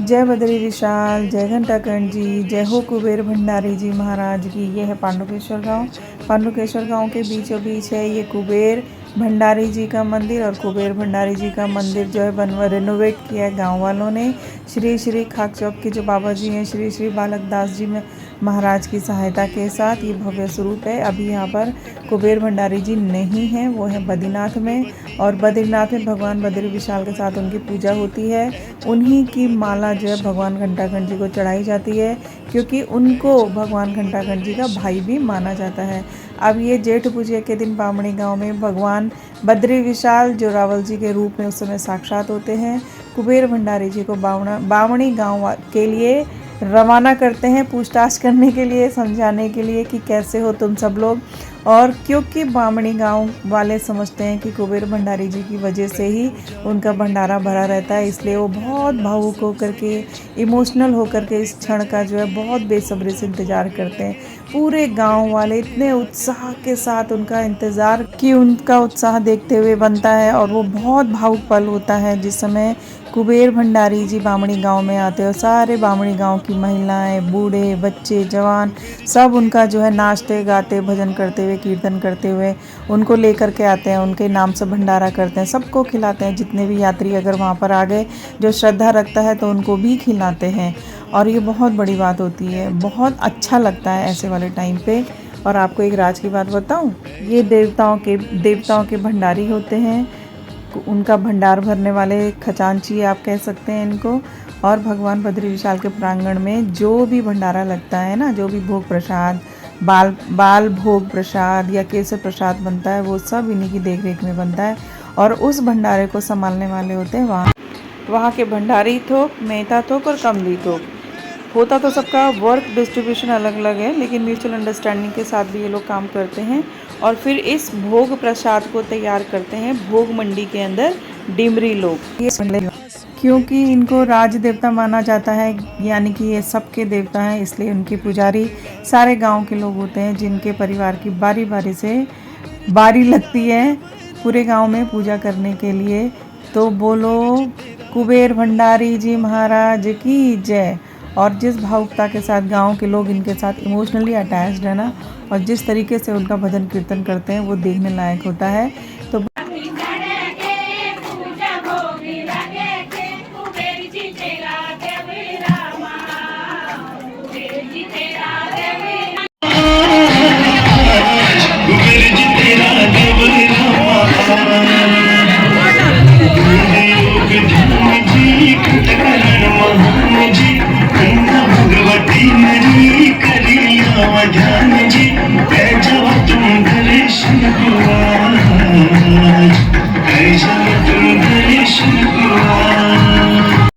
जय बद्री विशाल, जय घंटाकर्ण जी, जय हो कुबेर भंडारी जी महाराज की। ये है पांडुकेश्वर गांव। पांडुकेश्वर गांव के बीचों बीच है ये कुबेर भंडारी जी का मंदिर। और कुबेर भंडारी जी का मंदिर जो है रेनोवेट किया है गांव वालों ने। श्री श्री खाक चौक के जो बाबा जी हैं, श्री श्री बालक दास जी में महाराज की सहायता के साथ ये भव्य स्वरूप है। अभी यहाँ पर कुबेर भंडारी जी नहीं हैं, वो है बद्रीनाथ में। और बद्रीनाथ में भगवान बद्री विशाल के साथ उनकी पूजा होती है। उन्हीं की माला जो है भगवान घंटाकर्ण जी को चढ़ाई जाती है, क्योंकि उनको भगवान घंटाकर्ण जी का भाई भी माना जाता है। अब ये जेठ पूजा के दिन बामणी गांव में भगवान बद्री विशाल जो रावल जी के रूप में उस समय साक्षात होते हैं, कुबेर भंडारी जी को बामणी गांव के लिए रवाना करते हैं, पूछताछ करने के लिए, समझाने के लिए कि कैसे हो तुम सब लोग। और क्योंकि बामणी गांव वाले समझते हैं कि कुबेर भंडारी जी की वजह से ही उनका भंडारा भरा रहता है, इसलिए वो बहुत भावुक होकर के, इमोशनल होकर के इस क्षण का जो है बहुत बेसब्री से इंतज़ार करते हैं। पूरे गांव वाले इतने उत्साह के साथ उनका इंतज़ार कि उनका उत्साह देखते हुए बनता है। और वो बहुत भावुक पल होता है जिस समय कुबेर भंडारी जी बामणी गांव में आते हैं। और सारे बामणी गांव की महिलाएं, बूढ़े, बच्चे, जवान सब उनका जो है नाचते गाते, भजन करते हुए, कीर्तन करते हुए उनको लेकर के आते हैं। उनके नाम से भंडारा करते हैं, सबको खिलाते हैं। जितने भी यात्री अगर वहाँ पर आ गए जो श्रद्धा रखता है तो उनको भी खिलाते हैं। और ये बहुत बड़ी बात होती है, बहुत अच्छा लगता है ऐसे वाले टाइम पे। और आपको एक राज की बात बताऊं, ये देवताओं के भंडारी होते हैं। उनका भंडार भरने वाले खजांची आप कह सकते हैं इनको। और भगवान बद्री विशाल के प्रांगण में जो भी भंडारा लगता है ना, जो भी भोग प्रसाद, बाल भोग प्रसाद या केसर प्रसाद बनता है, वो सब इन्हीं की देख रेख में बनता है। और उस भंडारे को संभालने वाले होते हैं वहाँ के भंडारी थोक, मेहता थोक और कमली थोक। होता तो सबका वर्क डिस्ट्रीब्यूशन अलग अलग है, लेकिन म्यूचुअल अंडरस्टैंडिंग के साथ भी ये लोग काम करते हैं। और फिर इस भोग प्रसाद को तैयार करते हैं भोग मंडी के अंदर डिमरी लोग। क्योंकि इनको राज देवता माना जाता है, यानी कि ये सबके देवता हैं, इसलिए उनके पुजारी सारे गांव के लोग होते हैं, जिनके परिवार की बारी बारी से बारी लगती है पूरे गांव में पूजा करने के लिए। तो बोलो कुबेर भंडारी जी महाराज की जय। और जिस भावुकता के साथ गांव के लोग इनके साथ इमोशनली अटैच्ड है ना, और जिस तरीके से उनका भजन कीर्तन करते हैं, वो देखने लायक होता है।